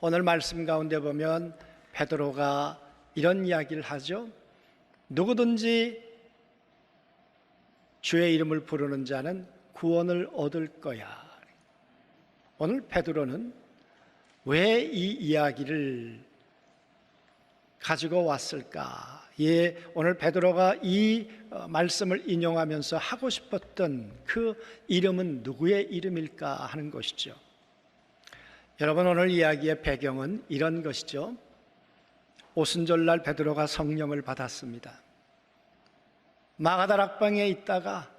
오늘 말씀 가운데 보면 베드로가 이런 이야기를 하죠. 누구든지 주의 이름을 부르는 자는 구원을 얻을 거야. 오늘 베드로는 왜 이 이야기를 가지고 왔을까? 오늘 베드로가 이 말씀을 인용하면서 하고 싶었던 그 이름은 누구의 이름일까 하는 것이죠. 여러분, 오늘 이야기의 배경은 이런 것이죠. 오순절날 베드로가 성령을 받았습니다. 마가다락방에 있다가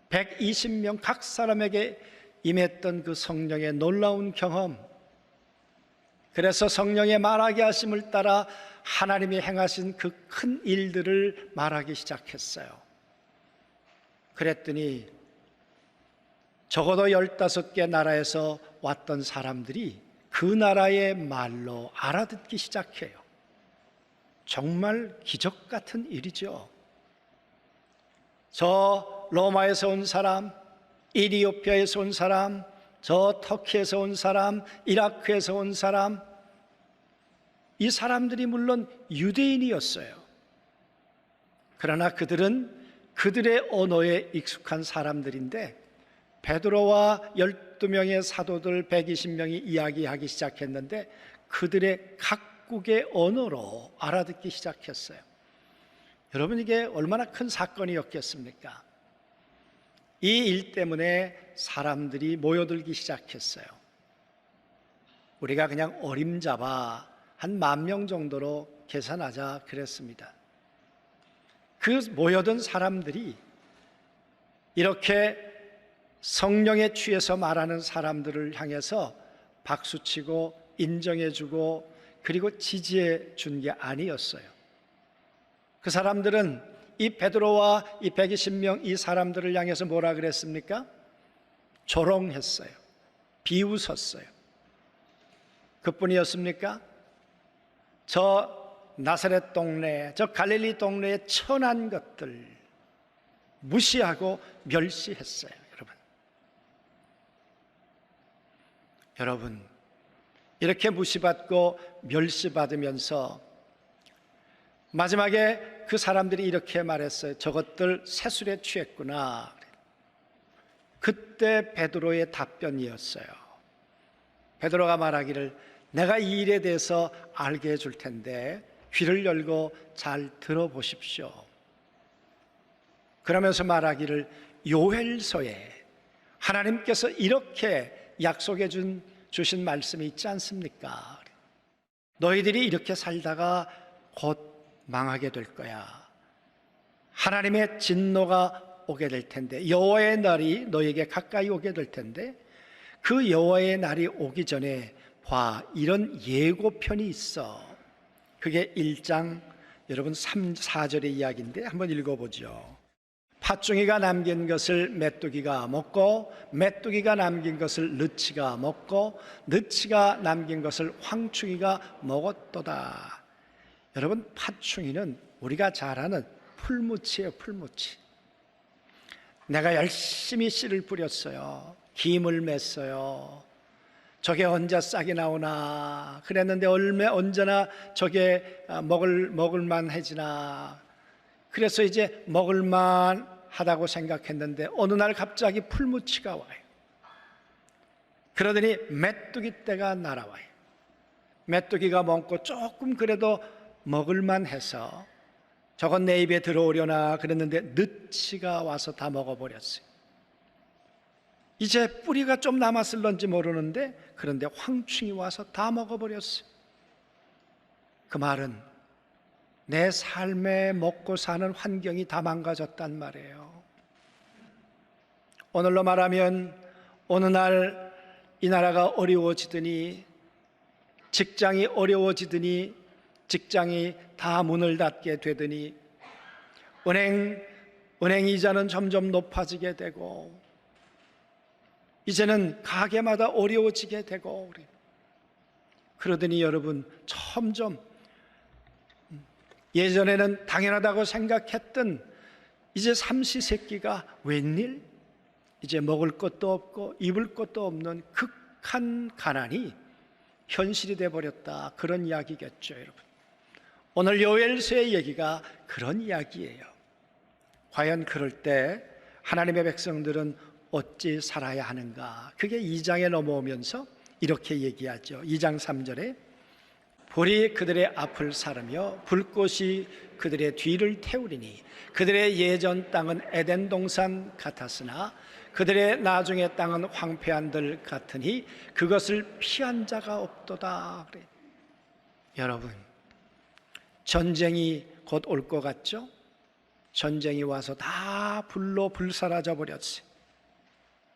120명 각 사람에게 임했던 그 성령의 놀라운 경험, 그래서 성령의 말하게 하심을 따라 하나님이 행하신 그 큰 일들을 말하기 시작했어요. 그랬더니 적어도 15개 나라에서 왔던 사람들이 그 나라의 말로 알아듣기 시작해요. 정말 기적 같은 일이죠. 저 로마에서 온 사람, 이디오피아에서 온 사람, 저 터키에서 온 사람, 이라크에서 온 사람, 이 사람들이 물론 유대인이었어요. 그러나 그들은 그들의 언어에 익숙한 사람들인데 베드로와 12명의 사도들 120명이 이야기하기 시작했는데 그들의 각국의 언어로 알아듣기 시작했어요. 여러분, 이게 얼마나 큰 사건이었겠습니까? 이 일 때문에 사람들이 모여들기 시작했어요. 우리가 그냥 어림잡아 한 10,000명 정도로 계산하자 그랬습니다. 그 모여든 사람들이 이렇게 성령에 취해서 말하는 사람들을 향해서 박수치고 인정해주고 그리고 지지해 준 게 아니었어요. 그 사람들은 이 베드로와 이 120명 이 사람들을 향해서 뭐라 그랬습니까? 조롱했어요. 비웃었어요. 그뿐이었습니까? 저 나사렛 동네, 저 갈릴리 동네의 천한 것들 무시하고 멸시했어요. 여러분, 이렇게 무시받고 멸시받으면서 마지막에 그 사람들이 이렇게 말했어요. 저것들 새술에 취했구나. 그때 베드로의 답변이었어요. 베드로가 말하기를 내가 이 일에 대해서 알게 해줄 텐데 귀를 열고 잘 들어보십시오. 그러면서 말하기를 요엘서에 하나님께서 이렇게 약속해 주신 말씀이 있지 않습니까? 너희들이 이렇게 살다가 곧 망하게 될 거야. 하나님의 진노가 오게 될 텐데, 여호와의 날이 너에게 가까이 오게 될 텐데 그 여호와의 날이 오기 전에 봐, 이런 예고편이 있어. 그게 1장 여러분 3, 4절의 이야기인데 한번 읽어보죠. 팥종이가 남긴 것을 메뚜기가 먹고 메뚜기가 남긴 것을 느치가 먹고 느치가 남긴 것을 황충이가 먹었도다. 여러분, 팥충이는 우리가 잘 아는 풀무치예요. 풀무치. 내가 열심히 씨를 뿌렸어요. 김을 맸어요. 저게 언제 싹이 나오나 그랬는데 언제나 저게 먹을만 해지나. 그래서 이제 먹을만 하다고 생각했는데 어느 날 갑자기 풀무치가 와요. 그러더니 메뚜기 떼가 날아와요. 메뚜기가 먹고 조금 그래도 먹을만 해서 저건 내 입에 들어오려나 그랬는데 느치가 와서 다 먹어버렸어요. 이제 뿌리가 좀 남았을런지 모르는데 그런데 황충이 와서 다 먹어버렸어요. 그 말은 내 삶에 먹고 사는 환경이 다 망가졌단 말이에요. 오늘로 말하면 어느 날 이 나라가 어려워지더니 직장이 어려워지더니 직장이 다 문을 닫게 되더니 은행 이자는 점점 높아지게 되고 이제는 가게마다 어려워지게 되고 그러더니 여러분 점점 예전에는 당연하다고 생각했던 이제 삼시세끼가 웬일? 이제 먹을 것도 없고 입을 것도 없는 극한 가난이 현실이 되어버렸다, 그런 이야기겠죠, 여러분. 오늘 요엘서의 얘기가 그런 이야기예요. 과연 그럴 때 하나님의 백성들은 어찌 살아야 하는가? 그게 2장에 넘어오면서 이렇게 얘기하죠. 2장 3절에 불이 그들의 앞을 사르며 불꽃이 그들의 뒤를 태우리니 그들의 예전 땅은 에덴 동산 같았으나 그들의 나중의 땅은 황폐한 들 같으니 그것을 피한 자가 없도다. 그래. 여러분, 전쟁이 곧 올 것 같죠? 전쟁이 와서 다 불로 불사라져 버렸어요.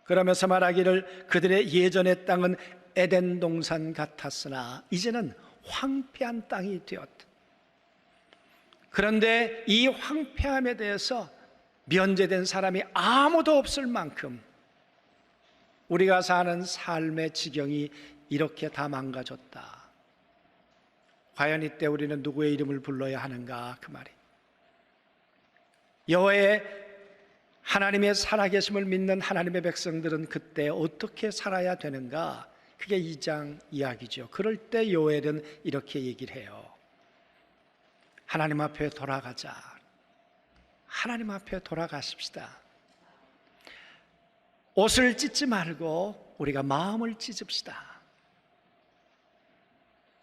그러면서 말하기를 그들의 예전의 땅은 에덴 동산 같았으나 이제는 황폐한 땅이 되었다. 그런데 이 황폐함에 대해서 면제된 사람이 아무도 없을 만큼 우리가 사는 삶의 지경이 이렇게 다 망가졌다. 과연 이때 우리는 누구의 이름을 불러야 하는가, 그 말이. 여호와의 하나님의 살아계심을 믿는 하나님의 백성들은 그때 어떻게 살아야 되는가? 그게 2장 이야기죠. 그럴 때 요엘은 이렇게 얘기를 해요. 하나님 앞에 돌아가자. 하나님 앞에 돌아가십시다. 옷을 찢지 말고 우리가 마음을 찢읍시다.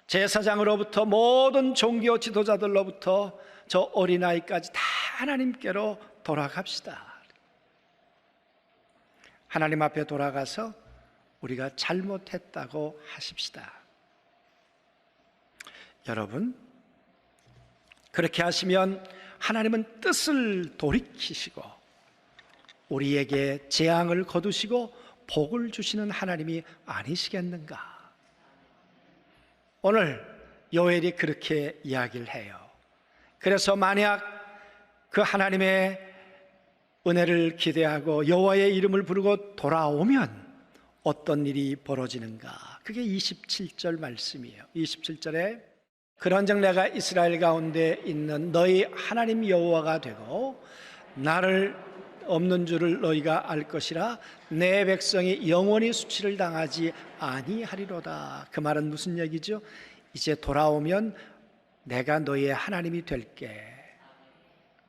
제사장으로부터 모든 종교 지도자들로부터 저 어린아이까지 다 하나님께로 돌아갑시다. 하나님 앞에 돌아가서 우리가 잘못했다고 하십시다. 여러분, 그렇게 하시면 하나님은 뜻을 돌이키시고 우리에게 재앙을 거두시고 복을 주시는 하나님이 아니시겠는가? 오늘 요엘이 그렇게 이야기를 해요. 그래서 만약 그 하나님의 은혜를 기대하고 여호와의 이름을 부르고 돌아오면 어떤 일이 벌어지는가? 그게 27절 말씀이에요. 27절에 그런즉 내가 이스라엘 가운데 있는 너희 하나님 여호와가 되고 나를 없는 줄을 너희가 알 것이라. 내 백성이 영원히 수치를 당하지 아니하리로다. 그 말은 무슨 얘기죠? 이제 돌아오면 내가 너희의 하나님이 될게.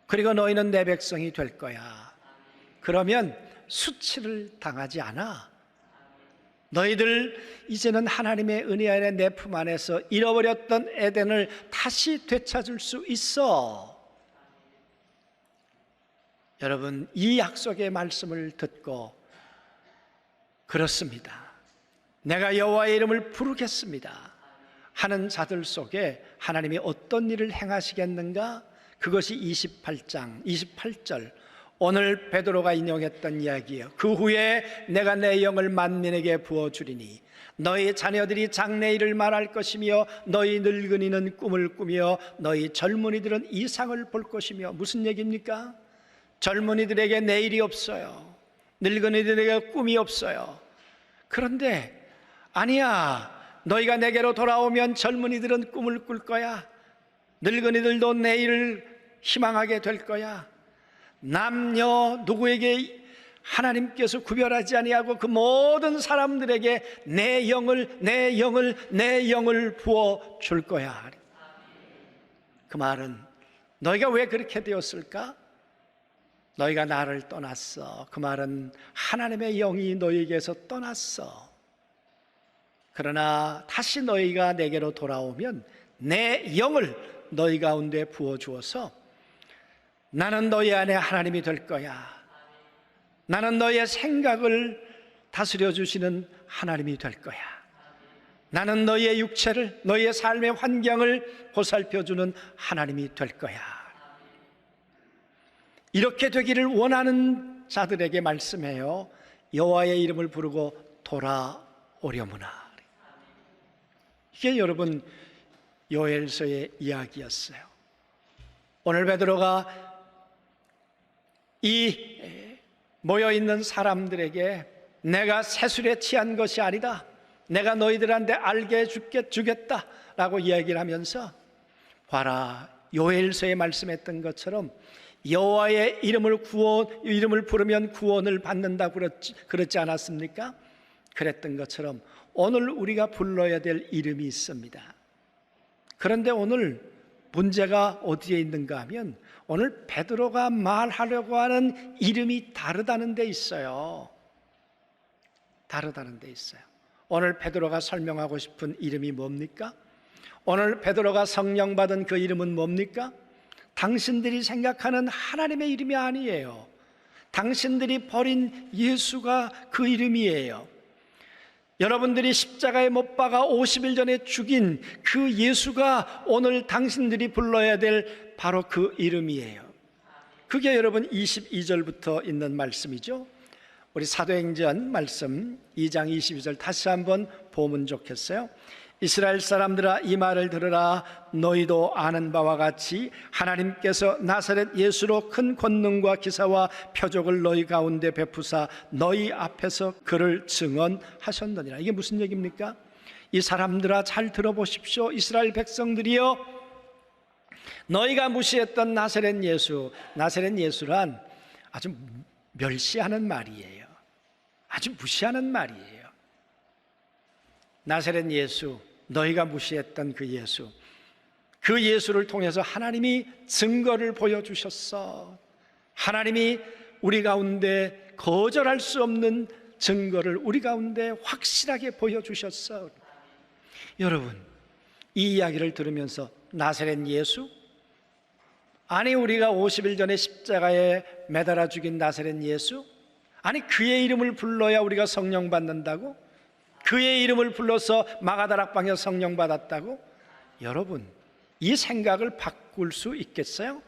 그리고 너희는 내 백성이 될 거야. 그러면 수치를 당하지 않아. 너희들 이제는 하나님의 은혜 안에 내 품 안에서 잃어버렸던 에덴을 다시 되찾을 수 있어. 여러분, 이 약속의 말씀을 듣고 그렇습니다, 내가 여호와의 이름을 부르겠습니다 하는 자들 속에 하나님이 어떤 일을 행하시겠는가? 그것이 28장 28절 오늘 베드로가 인용했던 이야기예요. 그 후에 내가 내 영을 만민에게 부어주리니 너희 자녀들이 장래일을 말할 것이며 너희 늙은이는 꿈을 꾸며 너희 젊은이들은 이상을 볼 것이며. 무슨 얘기입니까? 젊은이들에게 내일이 없어요. 늙은이들에게 꿈이 없어요. 그런데 아니야, 너희가 내게로 돌아오면 젊은이들은 꿈을 꿀 거야. 늙은이들도 내일을 희망하게 될 거야. 남녀 누구에게 하나님께서 구별하지 아니하고 그 모든 사람들에게 내 영을 부어 줄 거야. 그 말은 너희가 왜 그렇게 되었을까? 너희가 나를 떠났어. 그 말은 하나님의 영이 너희에게서 떠났어. 그러나 다시 너희가 내게로 돌아오면 내 영을 너희 가운데 부어 주어서 나는 너희 안에 하나님이 될 거야. 나는 너희의 생각을 다스려 주시는 하나님이 될 거야. 나는 너희의 육체를, 너희의 삶의 환경을 보살펴 주는 하나님이 될 거야. 이렇게 되기를 원하는 자들에게 말씀해요. 여호와의 이름을 부르고 돌아오려무나. 이게 여러분 요엘서의 이야기였어요. 오늘 베드로가 이 모여있는 사람들에게 내가 세술에 취한 것이 아니다, 내가 너희들한테 알게 주겠다라고 이야기를 하면서, 봐라, 요엘서에 말씀했던 것처럼 여호와의 이름을 부르면 구원을 받는다고 그랬지 않았습니까? 그랬던 것처럼 오늘 우리가 불러야 될 이름이 있습니다. 그런데 오늘 문제가 어디에 있는가 하면 오늘 베드로가 말하려고 하는 이름이 다르다는 데 있어요. 다르다는 데 있어요. 오늘 베드로가 설명하고 싶은 이름이 뭡니까? 오늘 베드로가 성령 받은 그 이름은 뭡니까? 당신들이 생각하는 하나님의 이름이 아니에요. 당신들이 버린 예수가 그 이름이에요. 여러분들이 십자가에 못 박아 50일 전에 죽인 그 예수가 오늘 당신들이 불러야 될 바로 그 이름이에요. 그게 여러분 22절부터 있는 말씀이죠. 우리 사도행전 말씀 2장 22절 다시 한번 보면 좋겠어요. 이스라엘 사람들아 이 말을 들으라. 너희도 아는 바와 같이 하나님께서 나사렛 예수로 큰 권능과 기사와 표적을 너희 가운데 베푸사 너희 앞에서 그를 증언하셨느니라. 이게 무슨 얘기입니까? 이 사람들아 잘 들어보십시오. 이스라엘 백성들이여, 너희가 무시했던 나사렛 예수란 아주 멸시하는 말이에요. 아주 무시하는 말이에요. 나사렛 예수, 너희가 무시했던 그 예수, 그 예수를 통해서 하나님이 증거를 보여주셨어. 하나님이 우리 가운데 거절할 수 없는 증거를 우리 가운데 확실하게 보여주셨어. 여러분, 이 이야기를 들으면서 나사렛 예수? 아니 우리가 50일 전에 십자가에 매달아 죽인 나사렛 예수? 아니 그의 이름을 불러야 우리가 성령 받는다고? 그의 이름을 불러서 마가다락방에 성령 받았다고? 여러분, 이 생각을 바꿀 수 있겠어요?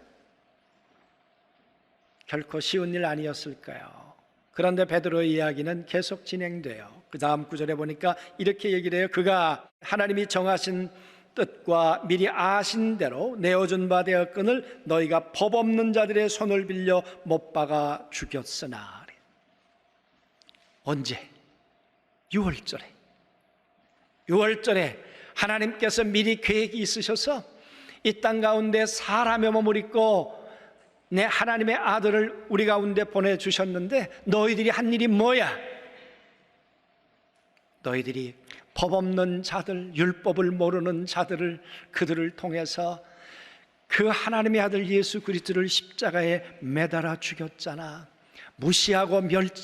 결코 쉬운 일 아니었을까요? 그런데 베드로의 이야기는 계속 진행돼요. 그 다음 구절에 보니까 이렇게 얘기를 해요. 그가 하나님이 정하신 뜻과 미리 아신 대로 내어준 바 되었거늘 너희가 법 없는 자들의 손을 빌려 못 박아 죽였으나. 언제? 6월절에 하나님께서 미리 계획이 있으셔서 이 땅 가운데 사람의 몸을 입고 내 하나님의 아들을 우리 가운데 보내주셨는데 너희들이 한 일이 뭐야? 너희들이 법 없는 자들, 율법을 모르는 자들을 그들을 통해서 그 하나님의 아들 예수 그리스도를 십자가에 매달아 죽였잖아. 무시하고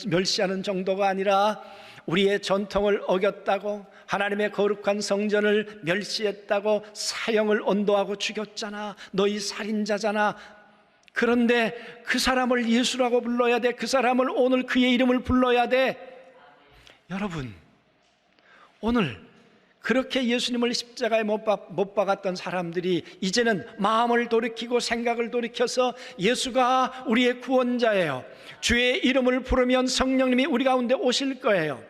멸시하는 정도가 아니라 우리의 전통을 어겼다고, 하나님의 거룩한 성전을 멸시했다고 사형을 언도하고 죽였잖아. 너희 살인자잖아. 그런데 그 사람을 예수라고 불러야 돼. 그 사람을 오늘 그의 이름을 불러야 돼. 여러분, 오늘 그렇게 예수님을 십자가에 못 박았던 사람들이 이제는 마음을 돌이키고 생각을 돌이켜서 예수가 우리의 구원자예요. 주의 이름을 부르면 성령님이 우리 가운데 오실 거예요.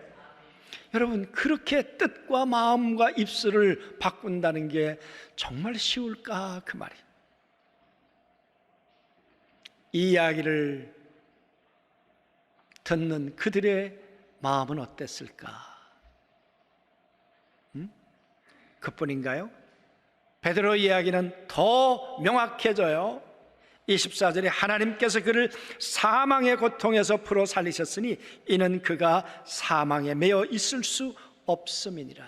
여러분, 그렇게 뜻과 마음과 입술을 바꾼다는 게 정말 쉬울까? 그 말이에요. 이 이야기를 듣는 그들의 마음은 어땠을까? 그뿐인가요? 베드로의 이야기는 더 명확해져요. 24절에 하나님께서 그를 사망의 고통에서 풀어 살리셨으니 이는 그가 사망에 매여 있을 수 없음이니라.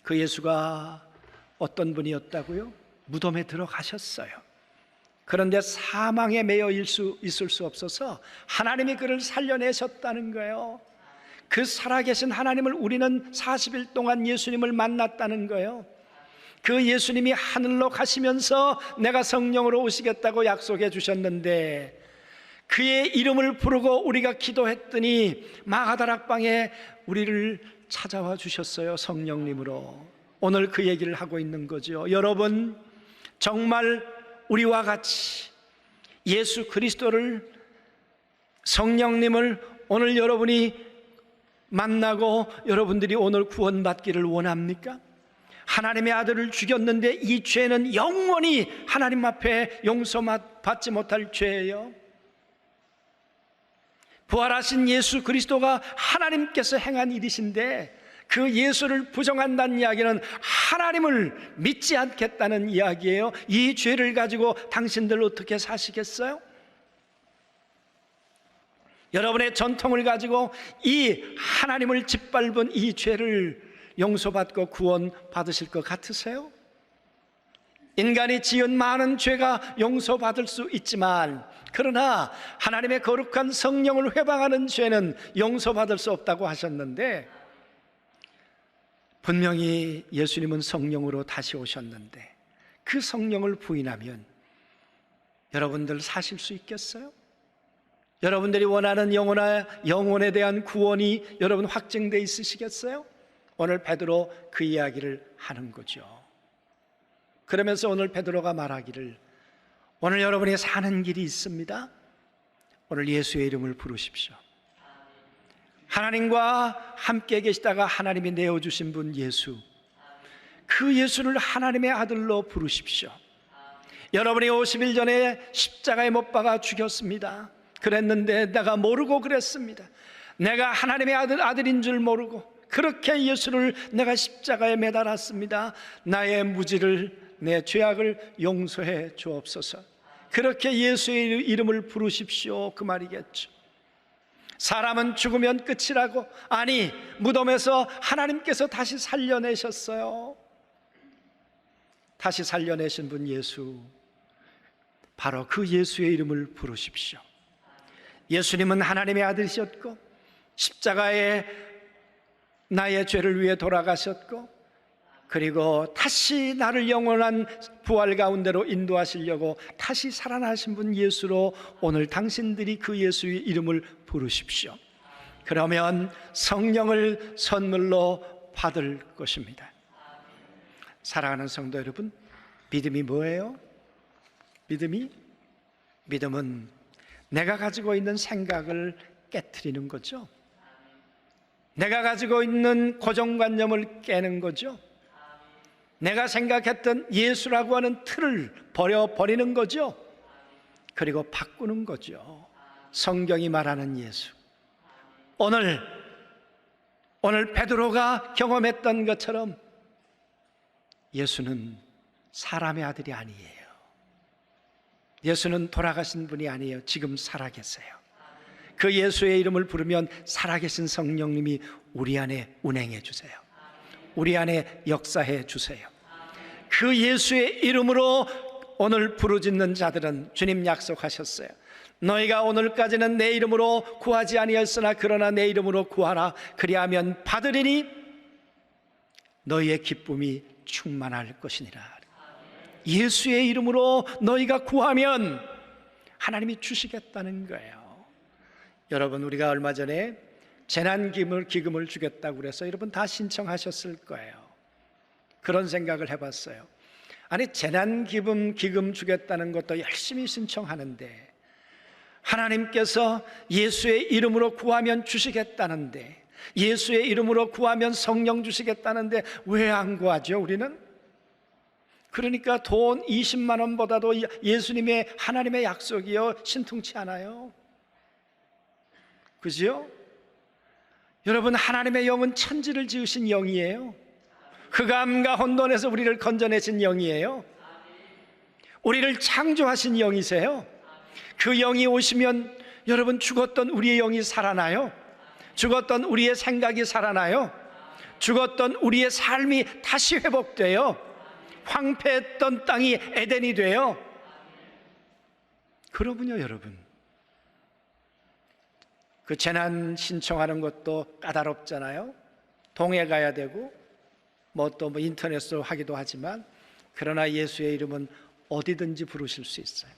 그 예수가 어떤 분이었다고요? 무덤에 들어가셨어요. 그런데 사망에 매여 있을 수 없어서 하나님이 그를 살려내셨다는 거예요. 그 살아계신 하나님을 우리는 40일 동안 예수님을 만났다는 거예요. 그 예수님이 하늘로 가시면서 내가 성령으로 오시겠다고 약속해 주셨는데 그의 이름을 부르고 우리가 기도했더니 마가다락방에 우리를 찾아와 주셨어요. 성령님으로. 오늘 그 얘기를 하고 있는 거죠. 여러분, 정말 우리와 같이 예수 그리스도를, 성령님을 오늘 여러분이 만나고 여러분들이 오늘 구원받기를 원합니까? 하나님의 아들을 죽였는데 이 죄는 영원히 하나님 앞에 용서받지 못할 죄예요. 부활하신 예수 그리스도가 하나님께서 행한 일이신데 그 예수를 부정한다는 이야기는 하나님을 믿지 않겠다는 이야기예요. 이 죄를 가지고 당신들 어떻게 사시겠어요? 여러분의 전통을 가지고 이 하나님을 짓밟은 이 죄를 용서받고 구원받으실 것 같으세요? 인간이 지은 많은 죄가 용서받을 수 있지만, 그러나 하나님의 거룩한 성령을 회방하는 죄는 용서받을 수 없다고 하셨는데, 분명히 예수님은 성령으로 다시 오셨는데 그 성령을 부인하면 여러분들 사실 수 있겠어요? 여러분들이 원하는 영혼에 대한 구원이 여러분 확증되어 있으시겠어요? 오늘 베드로 그 이야기를 하는 거죠. 그러면서 오늘 베드로가 말하기를, 오늘 여러분이 사는 길이 있습니다. 오늘 예수의 이름을 부르십시오. 하나님과 함께 계시다가 하나님이 내어주신 분 예수, 그 예수를 하나님의 아들로 부르십시오. 여러분이 50일 전에 십자가에 못 박아 죽였습니다. 그랬는데 내가 모르고 그랬습니다. 내가 하나님의 아들인 줄 모르고 그렇게 예수를 내가 십자가에 매달았습니다. 나의 무지를, 내 죄악을 용서해 주옵소서. 그렇게 예수의 이름을 부르십시오, 그 말이겠죠. 사람은 죽으면 끝이라고, 아니, 무덤에서 하나님께서 다시 살려내셨어요. 다시 살려내신 분 예수, 바로 그 예수의 이름을 부르십시오. 예수님은 하나님의 아들이셨고 십자가에 나의 죄를 위해 돌아가셨고, 그리고 다시 나를 영원한 부활 가운데로 인도하시려고 다시 살아나신 분 예수로 오늘 당신들이 그 예수의 이름을 부르십시오. 그러면 성령을 선물로 받을 것입니다. 사랑하는 성도 여러분, 믿음이 뭐예요? 믿음은 내가 가지고 있는 생각을 깨트리는 거죠. 내가 가지고 있는 고정관념을 깨는 거죠. 내가 생각했던 예수라고 하는 틀을 버려버리는 거죠. 그리고 바꾸는 거죠. 성경이 말하는 예수, 오늘 베드로가 경험했던 것처럼 예수는 사람의 아들이 아니에요. 예수는 돌아가신 분이 아니에요. 지금 살아계세요. 그 예수의 이름을 부르면 살아계신 성령님이 우리 안에 운행해 주세요. 우리 안에 역사해 주세요. 그 예수의 이름으로 오늘 부르짖는 자들은 주님 약속하셨어요. 너희가 오늘까지는 내 이름으로 구하지 아니하였으나 그러나 내 이름으로 구하라. 그리하면 받으리니 너희의 기쁨이 충만할 것이니라. 예수의 이름으로 너희가 구하면 하나님이 주시겠다는 거예요. 여러분, 우리가 얼마 전에 재난기금을 주겠다고 그래서 여러분 다 신청하셨을 거예요. 그런 생각을 해봤어요. 아니, 재난기금 주겠다는 것도 열심히 신청하는데 하나님께서 예수의 이름으로 구하면 주시겠다는데, 예수의 이름으로 구하면 성령 주시겠다는데 왜 안 구하죠, 우리는? 그러니까 돈 20만 원보다도 예수님의 하나님의 약속이요 신통치 않아요. 그죠? 여러분, 하나님의 영은 천지를 지으신 영이에요. 흑암과 혼돈에서 우리를 건져내신 영이에요. 우리를 창조하신 영이세요. 그 영이 오시면 여러분, 죽었던 우리의 영이 살아나요. 죽었던 우리의 생각이 살아나요. 죽었던 우리의 삶이 다시 회복돼요. 황폐했던 땅이 에덴이 돼요. 그러군요. 여러분, 그 재난 신청하는 것도 까다롭잖아요. 동해 가야 되고 또 인터넷으로 하기도 하지만, 그러나 예수의 이름은 어디든지 부르실 수 있어요.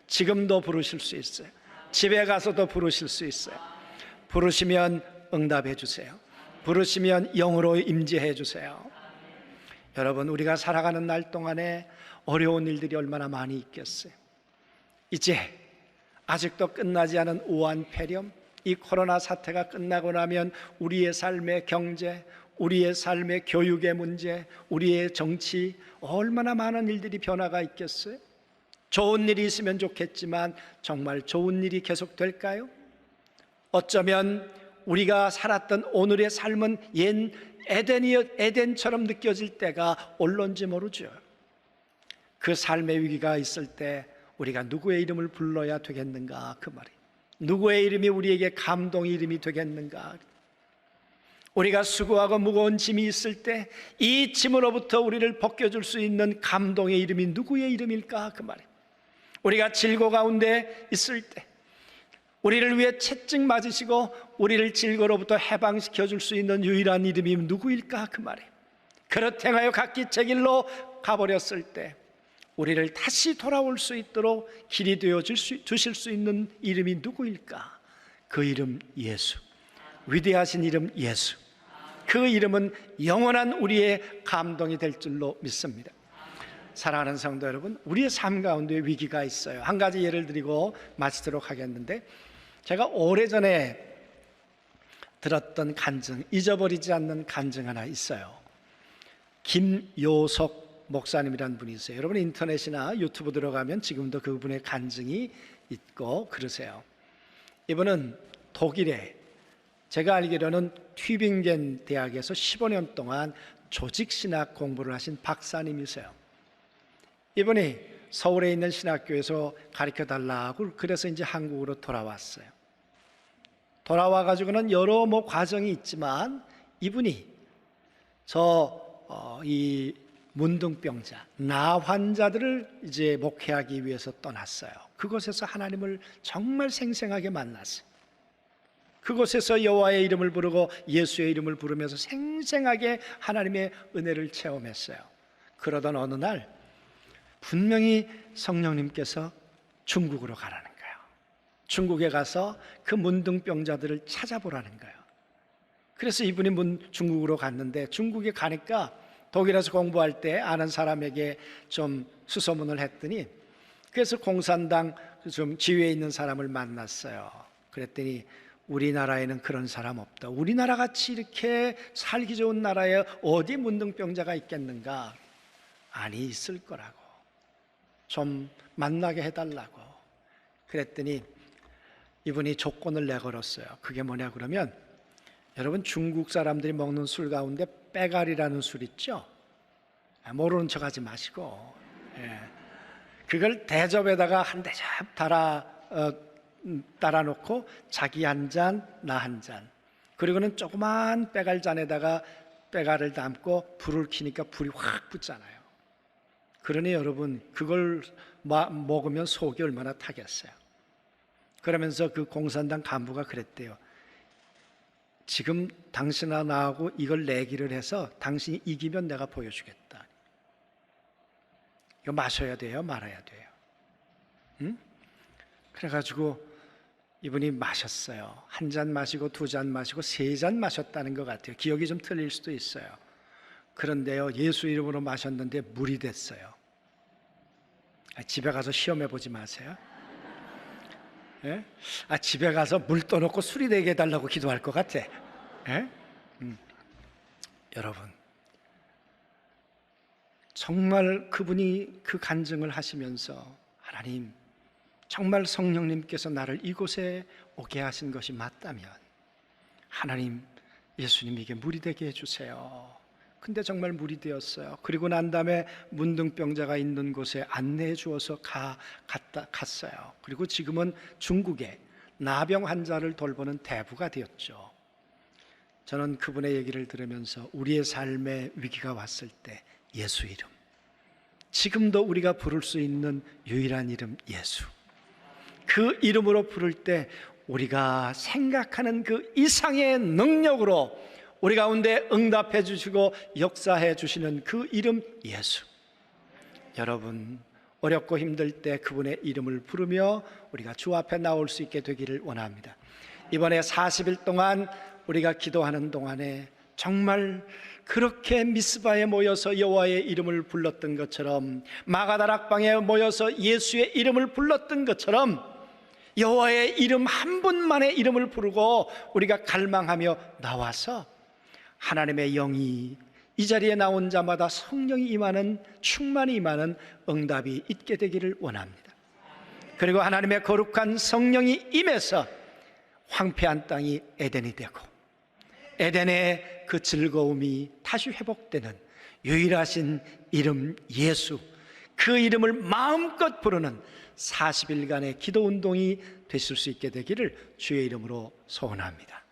지금도 부르실 수 있어요. 집에 가서도 부르실 수 있어요. 부르시면 응답해 주세요. 부르시면 영으로 임재해 주세요. 여러분, 우리가 살아가는 날 동안에 어려운 일들이 얼마나 많이 있겠어요. 이제 아직도 끝나지 않은 우한폐렴, 이 코로나 사태가 끝나고 나면 우리의 삶의 경제, 우리의 삶의 교육의 문제, 우리의 정치, 얼마나 많은 일들이 변화가 있겠어요. 좋은 일이 있으면 좋겠지만 정말 좋은 일이 계속 될까요? 어쩌면 우리가 살았던 오늘의 삶은 옛 에덴처럼 느껴질 때가 올런지 모르죠. 그 삶의 위기가 있을 때 우리가 누구의 이름을 불러야 되겠는가, 그 말이. 누구의 이름이 우리에게 감동의 이름이 되겠는가? 우리가 수고하고 무거운 짐이 있을 때 이 짐으로부터 우리를 벗겨줄 수 있는 감동의 이름이 누구의 이름일까? 그 말이에요. 우리가 질고 가운데 있을 때 우리를 위해 채찍 맞으시고 우리를 질고로부터 해방시켜 줄 수 있는 유일한 이름이 누구일까? 그 말이에요. 그렇게 행하여 각기 제 길로 가버렸을 때 우리를 다시 돌아올 수 있도록 길이 되어 주실 수 있는 이름이 누구일까? 그 이름 예수, 위대하신 이름 예수. 그 이름은 영원한 우리의 감동이 될 줄로 믿습니다. 사랑하는 성도 여러분, 우리의 삶 가운데 위기가 있어요. 한 가지 예를 드리고 마치도록 하겠는데, 제가 오래전에 들었던 간증, 잊어버리지 않는 간증 하나 있어요. 김요석 목사님이라는 분이 있어요. 여러분 인터넷이나 유튜브 들어가면 지금도 그분의 간증이 있고 그러세요. 이분은 독일에, 제가 알기로는 튜빙겐 대학에서 15년 동안 조직신학 공부를 하신 박사님이세요. 이분이 서울에 있는 신학교에서 가르쳐달라고 그래서 이제 한국으로 돌아왔어요. 돌아와가지고는 여러 과정이 있지만 이분이 이 문둥병자, 나 환자들을 이제 목회하기 위해서 떠났어요. 그곳에서 하나님을 정말 생생하게 만났어요. 그곳에서 여호와의 이름을 부르고 예수의 이름을 부르면서 생생하게 하나님의 은혜를 체험했어요. 그러던 어느 날 분명히 성령님께서 중국으로 가라는 거예요. 중국에 가서 그 문둥병자들을 찾아보라는 거예요. 그래서 이분이 중국으로 갔는데, 중국에 가니까 독일에서 공부할 때 아는 사람에게 좀 수소문을 했더니, 그래서 공산당 좀 지위에 있는 사람을 만났어요. 그랬더니 우리나라에는 그런 사람 없다. 우리나라 같이 이렇게 살기 좋은 나라에 어디 문둥병자가 있겠는가? 아니, 있을 거라고. 좀 만나게 해달라고. 그랬더니 이분이 조건을 내걸었어요. 그게 뭐냐 그러면, 여러분 중국 사람들이 먹는 술 가운데 빼갈이라는 술 있죠? 모르는 척 하지 마시고, 그걸 대접에다가 한 대접 따라놓고 자기 한 잔, 나 한 잔, 그리고는 조그만 빼갈 잔에다가 빼갈을 담고 불을 켜니까 불이 확 붙잖아요. 그러니 여러분 그걸 먹으면 속이 얼마나 타겠어요. 그러면서 그 공산당 간부가 그랬대요. 지금 당신아 나하고 이걸 내기를 해서 당신이 이기면 내가 보여주겠다. 이거 마셔야 돼요, 말아야 돼요? 응? 그래가지고 이분이 마셨어요. 한 잔 마시고 두 잔 마시고 세 잔 마셨다는 것 같아요. 기억이 좀 틀릴 수도 있어요. 그런데요, 예수 이름으로 마셨는데 물이 됐어요. 집에 가서 시험해 보지 마세요. 예? 집에 가서 물 떠놓고 술이 되게 해달라고 기도할 것 같아. 예? 여러분, 정말 그분이 그 간증을 하시면서, 하나님, 정말 성령님께서 나를 이곳에 오게 하신 것이 맞다면 하나님, 예수님에게 물이 되게 해주세요. 근데 정말 물이 되었어요. 그리고 난 다음에 문둥병자가 있는 곳에 안내해 주어서 갔어요. 그리고 지금은 중국에 나병 환자를 돌보는 대부가 되었죠. 저는 그분의 얘기를 들으면서 우리의 삶에 위기가 왔을 때 예수 이름, 지금도 우리가 부를 수 있는 유일한 이름 예수, 그 이름으로 부를 때 우리가 생각하는 그 이상의 능력으로 우리 가운데 응답해 주시고 역사해 주시는 그 이름 예수. 여러분, 어렵고 힘들 때 그분의 이름을 부르며 우리가 주 앞에 나올 수 있게 되기를 원합니다. 이번에 40일 동안 우리가 기도하는 동안에 정말 그렇게 미스바에 모여서 여호와의 이름을 불렀던 것처럼, 마가다락방에 모여서 예수의 이름을 불렀던 것처럼 여호와의 이름 한 분만의 이름을 부르고 우리가 갈망하며 나와서 하나님의 영이 이 자리에 나온 자마다 성령이 임하는, 충만히 임하는 응답이 있게 되기를 원합니다. 그리고 하나님의 거룩한 성령이 임해서 황폐한 땅이 에덴이 되고 에덴의 그 즐거움이 다시 회복되는 유일하신 이름 예수, 그 이름을 마음껏 부르는 40일간의 기도 운동이 되실 수 있게 되기를 주의 이름으로 소원합니다.